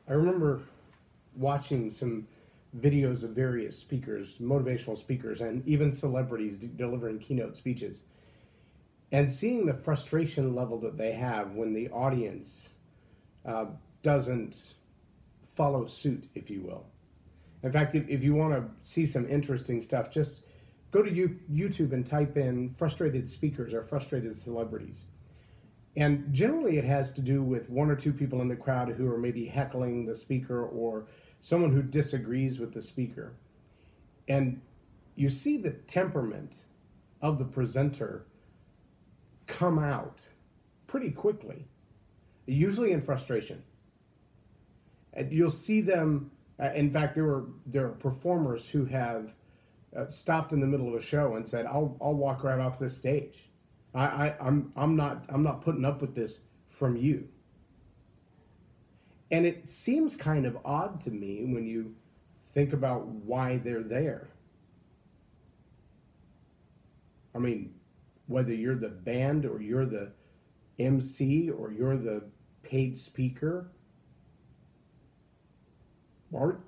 I remember watching some videos of various speakers, motivational speakers, and even celebrities delivering keynote speeches, and seeing the frustration level that they have when the audience uh, doesn't follow suit, if you will. In fact, if you want to see some interesting stuff, just go to YouTube and type in frustrated speakers or frustrated celebrities. And generally, it has to do with one or two people in the crowd who are maybe heckling the speaker or someone who disagrees with the speaker. And you see the temperament of the presenter come out pretty quickly, usually in frustration. And you'll see them. In fact, there are performers who have stopped in the middle of a show and said, "I'll walk right off this stage. I'm not putting up with this from you." And it seems kind of odd to me when you think about why they're there. I mean, whether you're the band or you're the MC or you're the paid speaker, aren't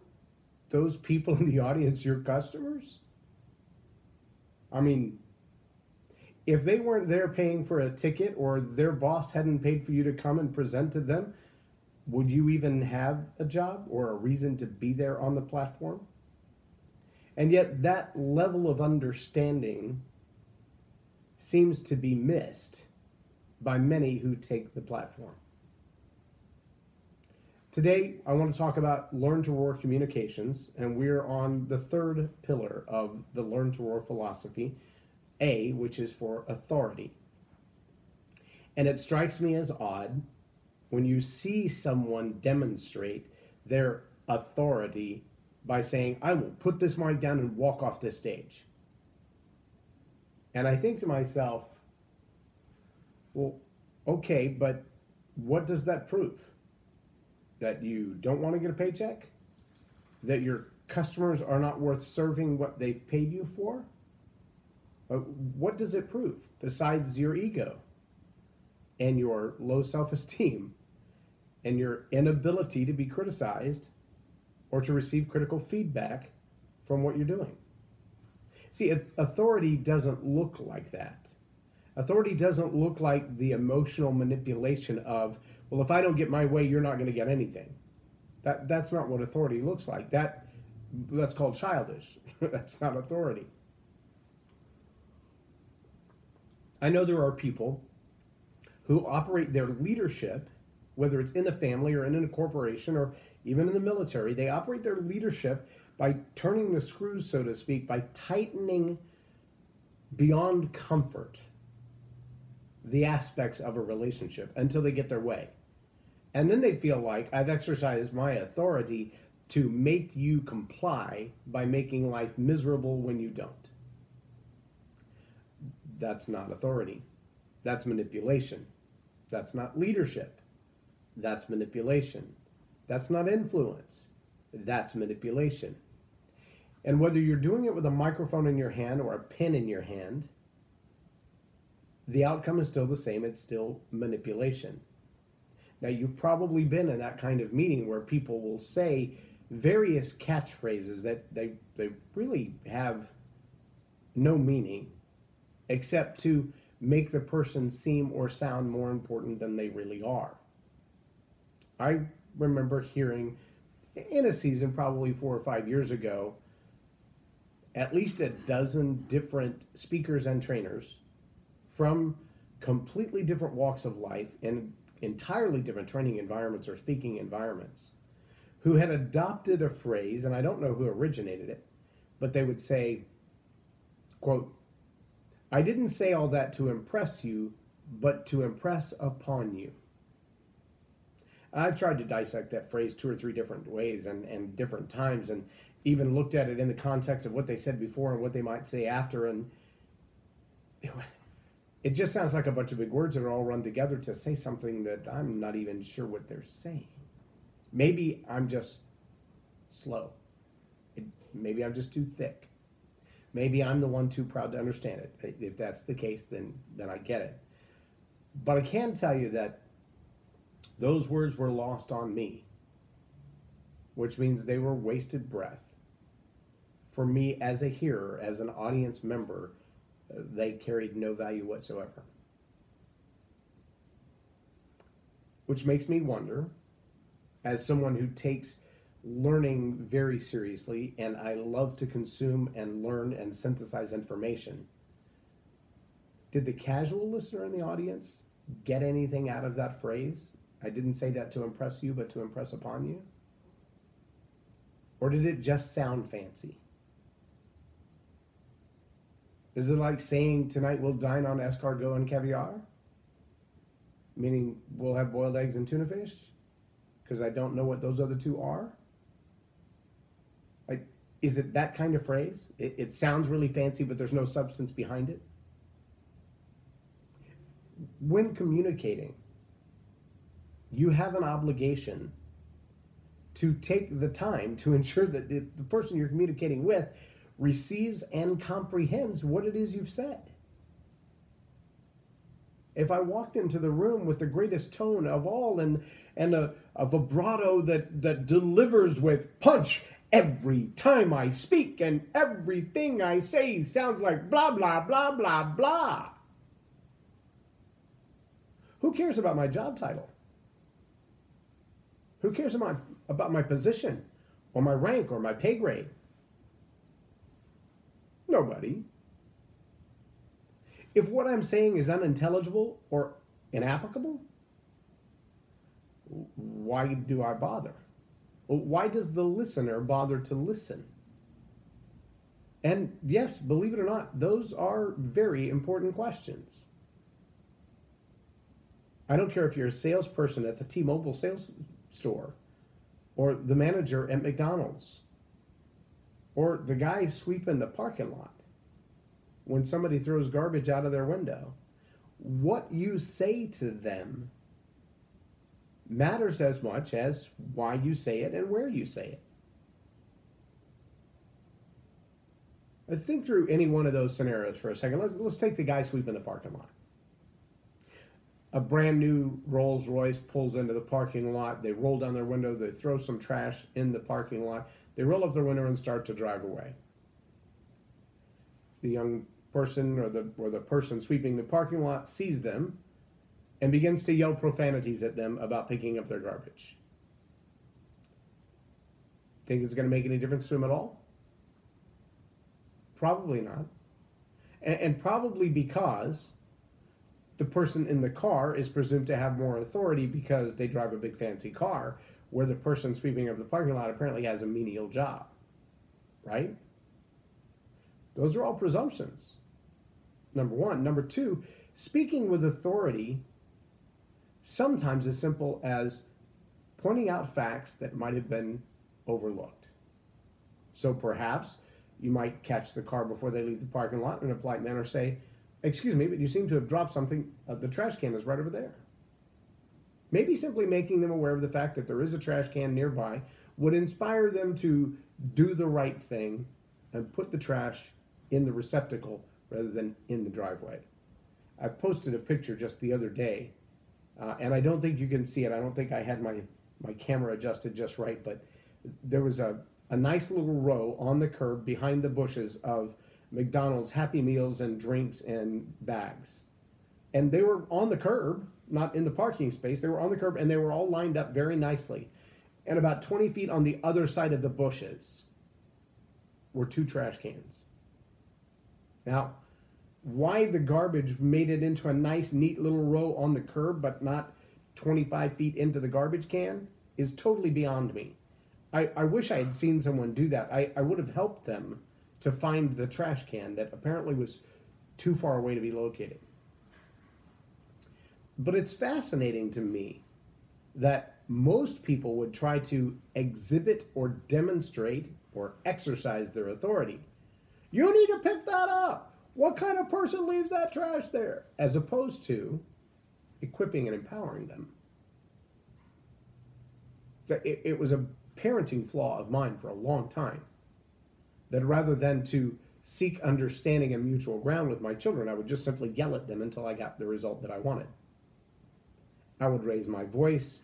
those people in the audience your customers? I mean, if they weren't there paying for a ticket or their boss hadn't paid for you to come and present to them, would you even have a job or a reason to be there on the platform? And yet, that level of understanding seems to be missed by many who take the platform. Today, I want to talk about Learn to Roar communications, and we're on the third pillar of the Learn to Roar philosophy, A, which is for authority. And it strikes me as odd when you see someone demonstrate their authority by saying, "I will put this mic down and walk off this stage." And I think to myself, well, okay, but what does that prove? That you don't want to get a paycheck? That your customers are not worth serving what they've paid you for? What does it prove besides your ego and your low self-esteem and your inability to be criticized or to receive critical feedback from what you're doing? See, authority doesn't look like that. Authority doesn't look like the emotional manipulation of, well, if I don't get my way, you're not going to get anything. That's not what authority looks like. That's called childish. That's not authority. I know there are people who operate their leadership, whether it's in the family or in a corporation or even in the military, they operate their leadership by turning the screws, so to speak, by tightening beyond comfort the aspects of a relationship until they get their way. And then they feel like, I've exercised my authority to make you comply by making life miserable when you don't. That's not authority. That's manipulation. That's not leadership. That's manipulation. That's not influence. That's manipulation. And whether you're doing it with a microphone in your hand or a pen in your hand, the outcome is still the same. It's still manipulation. Now, you've probably been in that kind of meeting where people will say various catchphrases that they really have no meaning except to make the person seem or sound more important than they really are. I remember hearing in a season probably 4 or 5 years ago at least a dozen different speakers and trainers from completely different walks of life and entirely different training environments or speaking environments who had adopted a phrase, and I don't know who originated it, but they would say, quote, "I didn't say all that to impress you, but to impress upon you." I've tried to dissect that phrase 2 or 3 different ways and different times, and even looked at it in the context of what they said before and what they might say after, and it just sounds like a bunch of big words that are all run together to say something that I'm not even sure what they're saying. Maybe I'm just slow. Maybe I'm just too thick. Maybe I'm the one too proud to understand it. If that's the case, then I get it. But I can tell you that those words were lost on me which means they were wasted breath. For me, as a hearer, as an audience member, they carried no value whatsoever. Which makes me wonder, as someone who takes learning very seriously, and I love to consume and learn and synthesize information, did the casual listener in the audience get anything out of that phrase? I didn't say that to impress you, but to impress upon you? Or did it just sound fancy? Is it like saying tonight we'll dine on escargot and caviar? Meaning we'll have boiled eggs and tuna fish? Because I don't know what those other two are? Like, is it that kind of phrase? It sounds really fancy, but there's no substance behind it. When communicating, you have an obligation to take the time to ensure that the person you're communicating with receives and comprehends what it is you've said. If I walked into the room with the greatest tone of all and a vibrato that delivers with punch every time I speak and everything I say sounds like blah, blah, blah, blah, blah. Who cares about my job title? Who cares about my position or my rank or my pay grade? Nobody. If what I'm saying is unintelligible or inapplicable, why do I bother? Why does the listener bother to listen? And yes, believe it or not, those are very important questions. I don't care if you're a salesperson at the T-Mobile sales store, or the manager at McDonald's, or the guy sweeping the parking lot when somebody throws garbage out of their window. What you say to them matters as much as why you say it and where you say it. Think through any one of those scenarios for a second. Let's take the guy sweeping the parking lot. A brand new Rolls Royce pulls into the parking lot. They roll down their window. They throw some trash in the parking lot. They roll up their window and start to drive away. The young person or the person sweeping the parking lot sees them and begins to yell profanities at them about picking up their garbage. Think it's going to make any difference to him at all? Probably not. And probably because the person in the car is presumed to have more authority because they drive a big fancy car, where the person sweeping up the parking lot apparently has a menial job, right? Those are all presumptions, number one. Number two, speaking with authority sometimes as simple as pointing out facts that might have been overlooked. So perhaps you might catch the car before they leave the parking lot and in a polite manner say, "Excuse me, but you seem to have dropped something. The trash can is right over there." Maybe simply making them aware of the fact that there is a trash can nearby would inspire them to do the right thing and put the trash in the receptacle rather than in the driveway. I posted a picture just the other day, and I don't think you can see it. I don't think I had my camera adjusted just right, but there was a nice little row on the curb behind the bushes of McDonald's Happy Meals and drinks and bags. And they were on the curb, not in the parking space. They were on the curb, and they were all lined up very nicely. And about 20 feet on the other side of the bushes were 2 trash cans. Now, why the garbage made it into a nice, neat little row on the curb, but not 25 feet into the garbage can, is totally beyond me. I wish I had seen someone do that. I would have helped them to find the trash can that apparently was too far away to be located. But it's fascinating to me that most people would try to exhibit or demonstrate or exercise their authority. You need to pick that up. What kind of person leaves that trash there? As opposed to equipping and empowering them. So it was a parenting flaw of mine for a long time, that rather than to seek understanding and mutual ground with my children, I would just simply yell at them until I got the result that I wanted. I would raise my voice.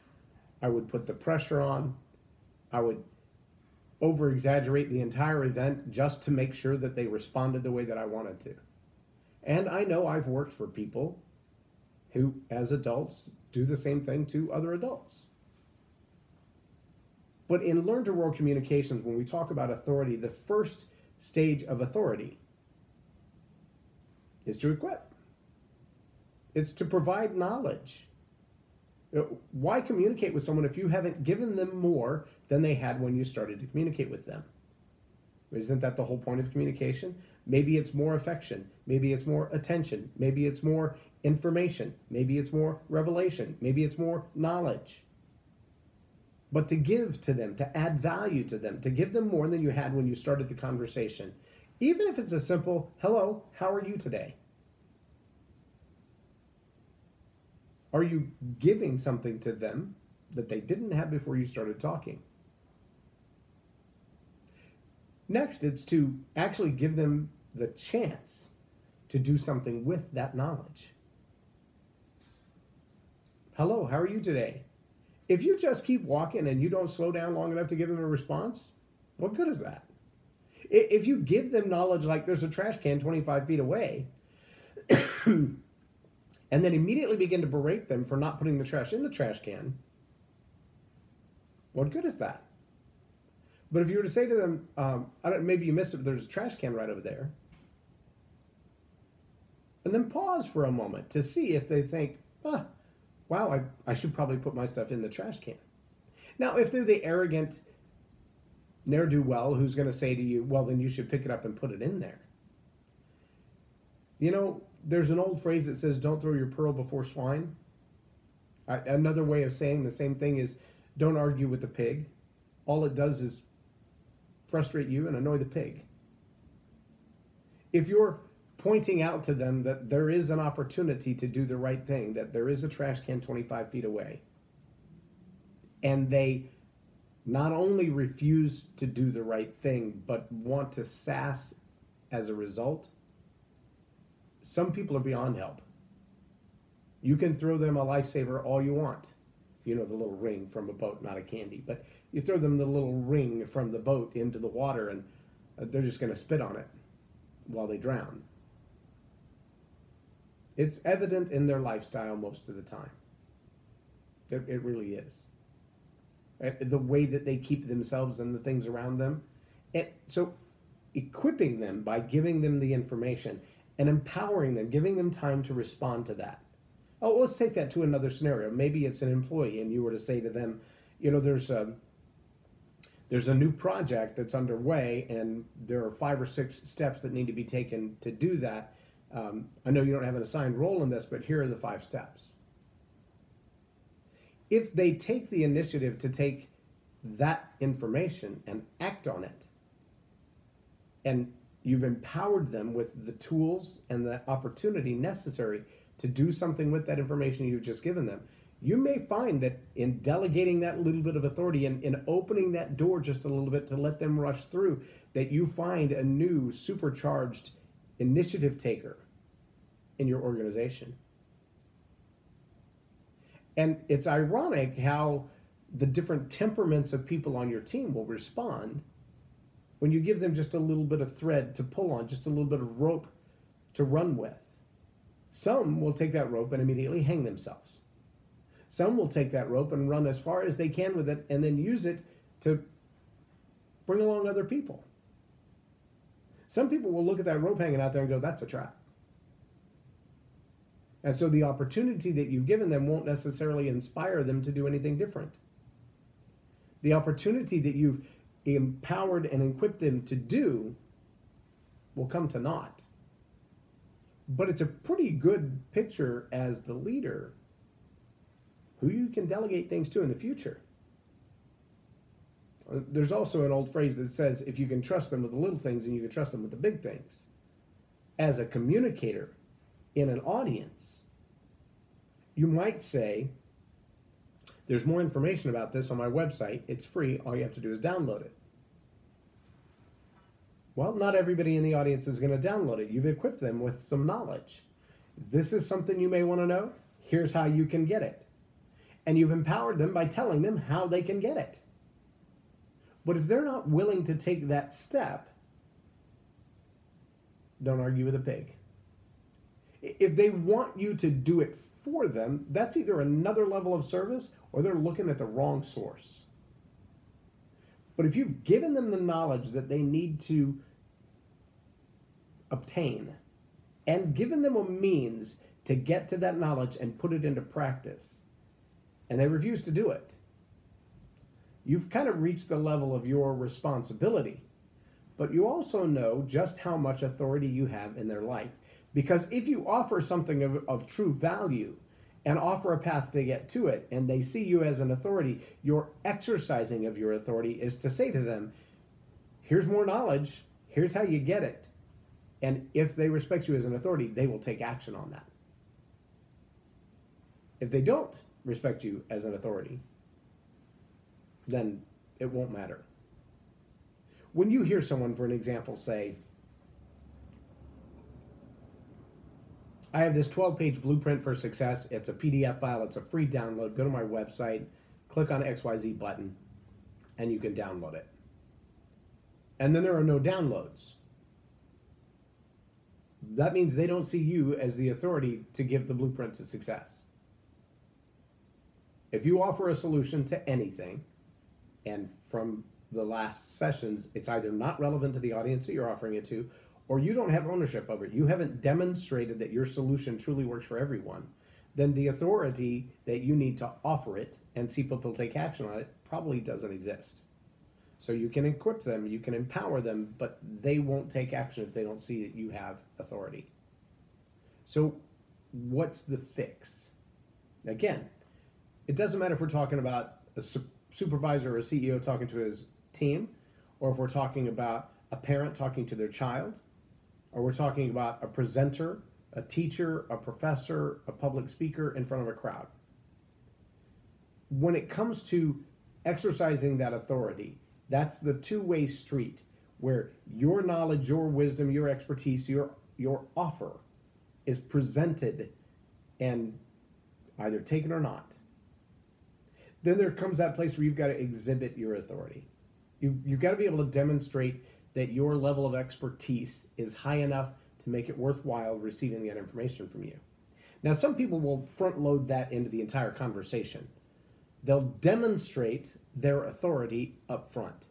I would put the pressure on. I would over exaggerate the entire event just to make sure that they responded the way that I wanted to. And I know I've worked for people who, as adults, do the same thing to other adults. But in Learn to Roar communications, when we talk about authority, the first stage of authority is to equip. It's to provide knowledge. Why communicate with someone if you haven't given them more than they had when you started to communicate with them? Isn't that the whole point of communication? Maybe it's more affection. Maybe it's more attention. Maybe it's more information. Maybe it's more revelation. Maybe it's more knowledge. But to give to them, to add value to them, to give them more than you had when you started the conversation. Even if it's a simple, hello, how are you today? Are you giving something to them that they didn't have before you started talking? Next, it's to actually give them the chance to do something with that knowledge. Hello, how are you today? If you just keep walking and you don't slow down long enough to give them a response, what good is that? If you give them knowledge like there's a trash can 25 feet away, and then immediately begin to berate them for not putting the trash in the trash can, what good is that? But if you were to say to them, maybe you missed it, but there's a trash can right over there, and then pause for a moment to see if they think, wow, I should probably put my stuff in the trash can. Now, if they're the arrogant ne'er-do-well who's going to say to you, well, then you should pick it up and put it in there. You know, there's an old phrase that says, don't throw your pearl before swine. Another way of saying the same thing is, don't argue with the pig. All it does is frustrate you and annoy the pig. If you're pointing out to them that there is an opportunity to do the right thing, that there is a trash can 25 feet away, and they not only refuse to do the right thing, but want to sass as a result, some people are beyond help. You can throw them a lifesaver all you want. You know, the little ring from a boat, not a candy. But you throw them the little ring from the boat into the water and they're just going to spit on it while they drown. It's evident in their lifestyle most of the time. It really is. The way that they keep themselves and the things around them. And so equipping them by giving them the information and empowering them, giving them time to respond to that. Oh, let's take that to another scenario. Maybe it's an employee and you were to say to them, you know, there's a new project that's underway and there are 5 or 6 steps that need to be taken to do that. I know you don't have an assigned role in this, but here are the 5 steps. If they take the initiative to take that information and act on it, and you've empowered them with the tools and the opportunity necessary to do something with that information you've just given them, you may find that in delegating that little bit of authority and in opening that door just a little bit to let them rush through, that you find a new supercharged initiative taker in your organization. And it's ironic how the different temperaments of people on your team will respond when you give them just a little bit of thread to pull on, just a little bit of rope to run with. Some will take that rope and immediately hang themselves. Some will take that rope and run as far as they can with it and then use it to bring along other people. Some people will look at that rope hanging out there and go, that's a trap. And so the opportunity that you've given them won't necessarily inspire them to do anything different. The opportunity that you've empowered and equipped them to do will come to naught. But it's a pretty good picture as the leader who you can delegate things to in the future. There's also an old phrase that says, if you can trust them with the little things, then you can trust them with the big things. As a communicator in an audience, you might say, there's more information about this on my website. It's free. All you have to do is download it. Well, not everybody in the audience is going to download it. You've equipped them with some knowledge. This is something you may want to know. Here's how you can get it. And you've empowered them by telling them how they can get it. But if they're not willing to take that step, don't argue with a pig. If they want you to do it for them, that's either another level of service or they're looking at the wrong source. But if you've given them the knowledge that they need to obtain and given them a means to get to that knowledge and put it into practice, and they refuse to do it, you've kind of reached the level of your responsibility. But you also know just how much authority you have in their life. Because if you offer something of true value and offer a path to get to it, and they see you as an authority, your exercising of your authority is to say to them, here's more knowledge, here's how you get it. And if they respect you as an authority, they will take action on that. If they don't respect you as an authority, then it won't matter. When you hear someone, for an example, say, I have this 12-page blueprint for success. It's a PDF file. It's a free download. Go to my website, click on XYZ button, and you can download it. And then there are no downloads. That means they don't see you as the authority to give the blueprint to success. If you offer a solution to anything, and from the last sessions, it's either not relevant to the audience that you're offering it to, or you don't have ownership over it, you haven't demonstrated that your solution truly works for everyone, then the authority that you need to offer it and see people take action on it probably doesn't exist. So you can equip them, you can empower them, but they won't take action if they don't see that you have authority. So what's the fix? Again, it doesn't matter if we're talking about a supervisor or a CEO talking to his team, or if we're talking about a parent talking to their child, or we're talking about a presenter, a teacher, a professor, a public speaker in front of a crowd. When it comes to exercising that authority, that's the two-way street where your knowledge, your wisdom, your expertise, your offer is presented and either taken or not. Then there comes that place where you've got to exhibit your authority. You've got to be able to demonstrate that your level of expertise is high enough to make it worthwhile receiving that information from you. Now, some people will front load that into the entire conversation. They'll demonstrate their authority up front.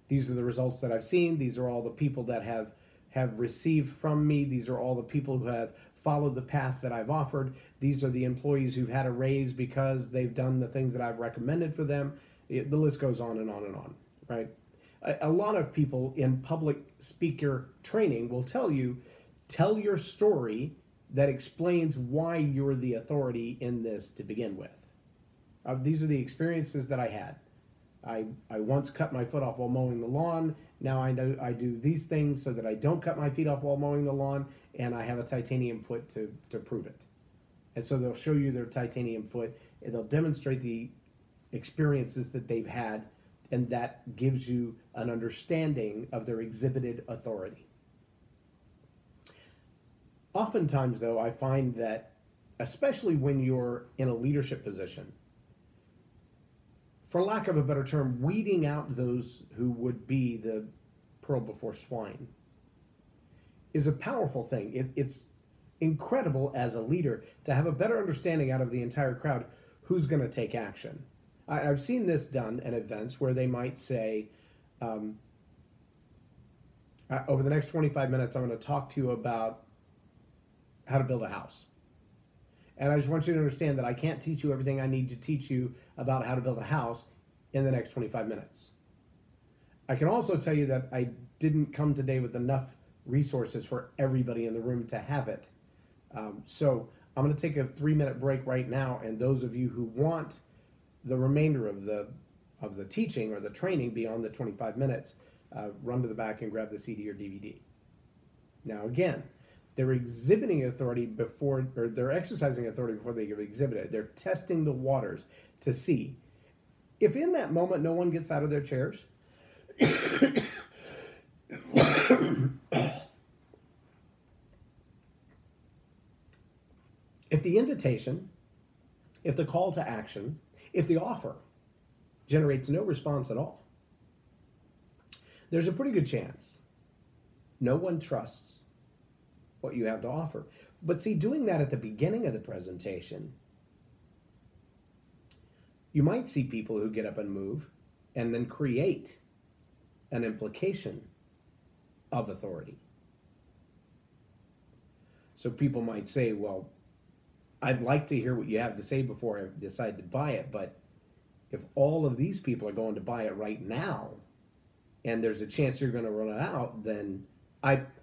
These are the results that I've seen. These are all the people that have received from me. These are all the people who have followed the path that I've offered. These are the employees who've had a raise because they've done the things that I've recommended for them. The list goes on and on and on, right? A lot of people in public speaker training will tell you, tell your story that explains why you're the authority in this to begin with. These are the experiences that I had. I once cut my foot off while mowing the lawn. Now I know I do these things so that I don't cut my feet off while mowing the lawn, and I have a titanium foot to prove it. And so they'll show you their titanium foot, and they'll demonstrate the experiences that they've had, and that gives you an understanding of their exhibited authority. Oftentimes, though, I find that, especially when you're in a leadership position, for lack of a better term, weeding out those who would be the pearl before swine is a powerful thing. It's incredible as a leader to have a better understanding out of the entire crowd who's going to take action. I've seen this done at events where they might say, over the next 25 minutes, I'm going to talk to you about how to build a house. And I just want you to understand that I can't teach you everything I need to teach you about how to build a house in the next 25 minutes. I can also tell you that I didn't come today with enough resources for everybody in the room to have it. So I'm going to take a 3-minute break right now, and those of you who want the remainder of the teaching or the training beyond the 25 minutes, run to the back and grab the CD or DVD. Now again, they're exhibiting authority before, or they're exercising authority before they exhibit it. They're testing the waters to see. If in that moment no one gets out of their chairs, if the invitation, if the call to action, if the offer generates no response at all, there's a pretty good chance no one trusts what you have to offer. But see, doing that at the beginning of the presentation, you might see people who get up and move and then create an implication of authority. So people might say, well, I'd like to hear what you have to say before I decide to buy it, but if all of these people are going to buy it right now and there's a chance you're going to run it out, then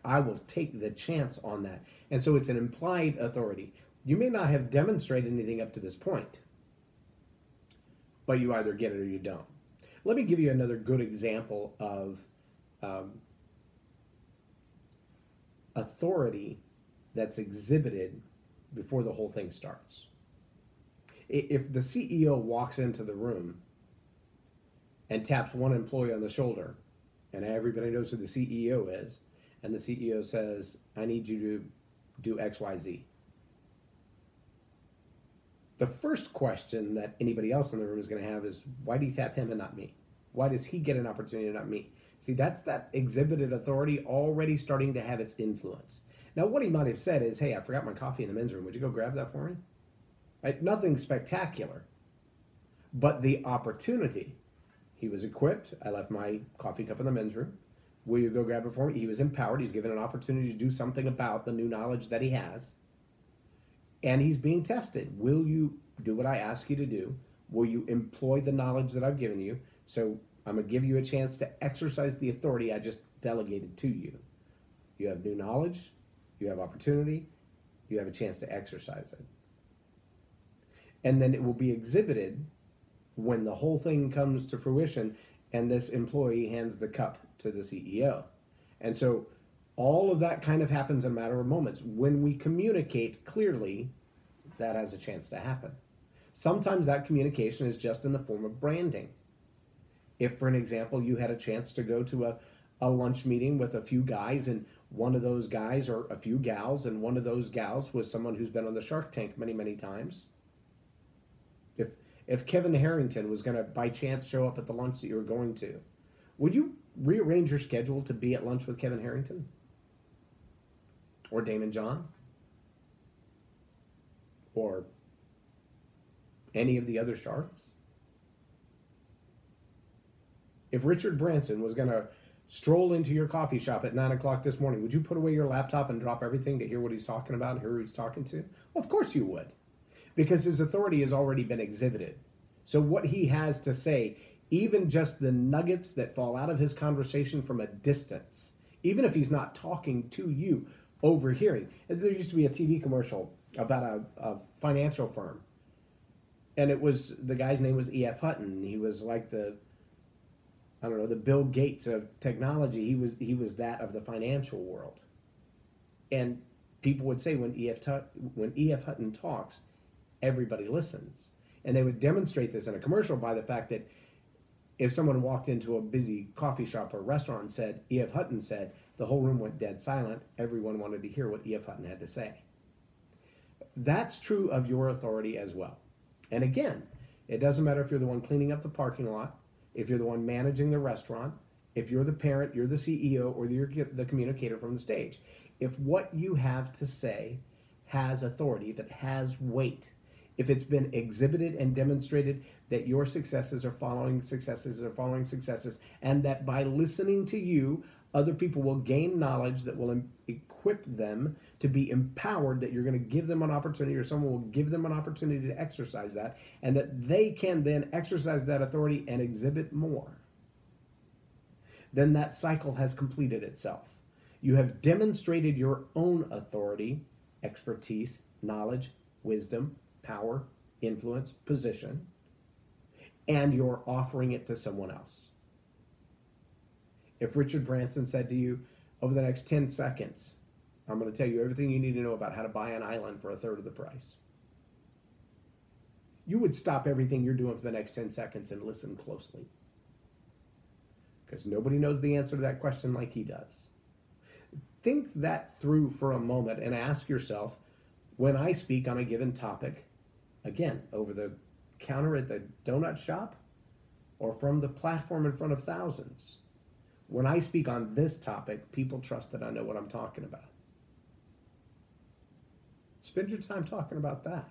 I will take the chance on that. And so it's an implied authority. You may not have demonstrated anything up to this point, but you either get it or you don't. Let me give you another good example of authority that's exhibited before the whole thing starts. If the CEO walks into the room and taps one employee on the shoulder, and everybody knows who the CEO is, and the CEO says, I need you to do X, Y, Z. The first question that anybody else in the room is going to have is, why do you tap him and not me? Why does he get an opportunity and not me? See, that's that exhibited authority already starting to have its influence. Now, what he might have said is, hey, I forgot my coffee in the men's room. Would you go grab that for me? Right? Nothing spectacular, but the opportunity. He was equipped. I left my coffee cup in the men's room. Will you go grab it for me? He was empowered. He's given an opportunity to do something about the new knowledge that he has. And he's being tested. Will you do what I ask you to do? Will you employ the knowledge that I've given you? So I'm going to give you a chance to exercise the authority I just delegated to you. You have new knowledge. You have opportunity. You have a chance to exercise it. And then it will be exhibited when the whole thing comes to fruition and this employee hands the cup to the CEO. And so all of that kind of happens in a matter of moments. When we communicate clearly, that has a chance to happen. Sometimes that communication is just in the form of branding. If, for an example, you had a chance to go to a lunch meeting with a few guys, and one of those guys, or a few gals, and one of those gals was someone who's been on the Shark Tank many, many times. If Kevin Harrington was going to, by chance, show up at the lunch that you were going to, would you rearrange your schedule to be at lunch with Kevin Harrington? Or Damon John? Or any of the other sharks? If Richard Branson was going to stroll into your coffee shop at 9 o'clock this morning, would you put away your laptop and drop everything to hear what he's talking about and hear who he's talking to? Well, of course you would, because his authority has already been exhibited. So what he has to say, even just the nuggets that fall out of his conversation from a distance, even if he's not talking to you, overhearing. There used to be a TV commercial about a financial firm, and it was, the guy's name was E.F. Hutton. He was like the Bill Gates of technology. He was that of the financial world. And people would say when E.F. Hutton talks, everybody listens. And they would demonstrate this in a commercial by the fact that if someone walked into a busy coffee shop or restaurant and said, E.F. Hutton said, the whole room went dead silent. Everyone wanted to hear what E.F. Hutton had to say. That's true of your authority as well. And again, it doesn't matter if you're the one cleaning up the parking lot, if you're the one managing the restaurant, if you're the parent, you're the CEO, or you're the communicator from the stage. If what you have to say has authority, if it has weight, if it's been exhibited and demonstrated that your successes are following successes, and that by listening to you, other people will gain knowledge that will equip them to be empowered, that you're going to give them an opportunity, or someone will give them an opportunity to exercise that, and that they can then exercise that authority and exhibit more, then that cycle has completed itself. You have demonstrated your own authority, expertise, knowledge, wisdom, power, influence, position, and you're offering it to someone else. If Richard Branson said to you, over the next 10 seconds, I'm going to tell you everything you need to know about how to buy an island for a third of the price, you would stop everything you're doing for the next 10 seconds and listen closely. Because nobody knows the answer to that question like he does. Think that through for a moment and ask yourself, when I speak on a given topic, again, over the counter at the donut shop or from the platform in front of thousands, When I speak on this topic, people trust that I know what I'm talking about. Spend your time talking about that.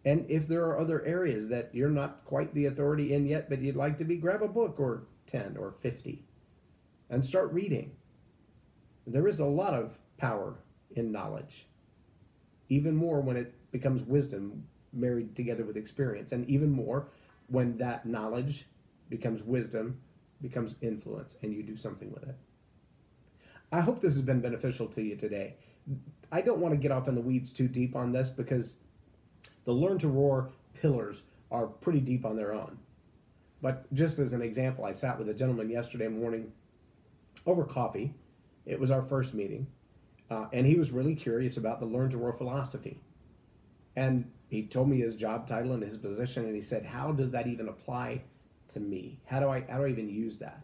And if there are other areas that you're not quite the authority in yet, but you'd like to be, grab a book or 10 or 50 and start reading. There is a lot of power in knowledge, even more when it becomes wisdom married together with experience, and even more when that knowledge becomes wisdom, becomes influence, and you do something with it. I hope this has been beneficial to you today. I don't want to get off in the weeds too deep on this because the Learn to Roar pillars are pretty deep on their own. But just as an example, I sat with a gentleman yesterday morning over coffee. It was our first meeting, and he was really curious about the Learn to Roar philosophy. And he told me his job title and his position, and he said, how does that even apply to me? How do I even use that?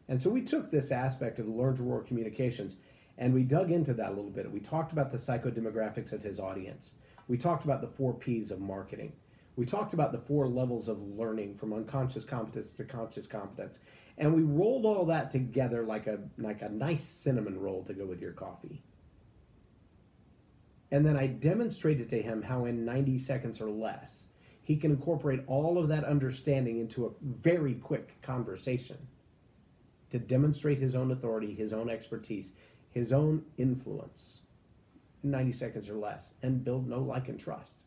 And so we took this aspect of Learn to Roar communications, and we dug into that a little bit. We talked about the psychodemographics of his audience. We talked about the 4 P's of marketing. We talked about the 4 levels of learning from unconscious competence to conscious competence. And we rolled all that together like a nice cinnamon roll to go with your coffee. And then I demonstrated to him how in 90 seconds or less, he can incorporate all of that understanding into a very quick conversation to demonstrate his own authority, his own expertise, his own influence in 90 seconds or less, and build know, like, and trust,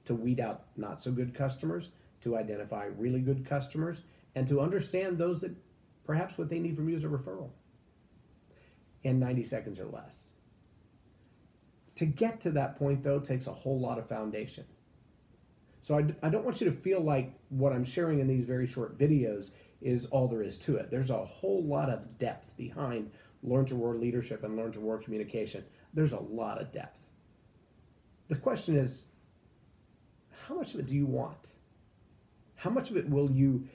to weed out not so good customers, to identify really good customers, and to understand those that perhaps what they need from you is a referral in 90 seconds or less. To get to that point, though, takes a whole lot of foundation. So I don't want you to feel like what I'm sharing in these very short videos is all there is to it. There's a whole lot of depth behind Learn to Roar leadership and Learn to Roar communication. There's a lot of depth. The question is, how much of it do you want? How much of it will you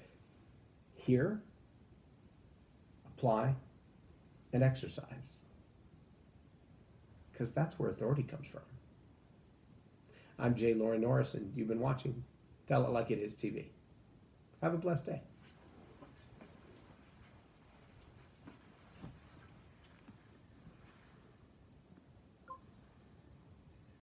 hear, apply, and exercise? Because that's where authority comes from. I'm J Loren Norris, and you've been watching Tell It Like It Is TV. Have a blessed day.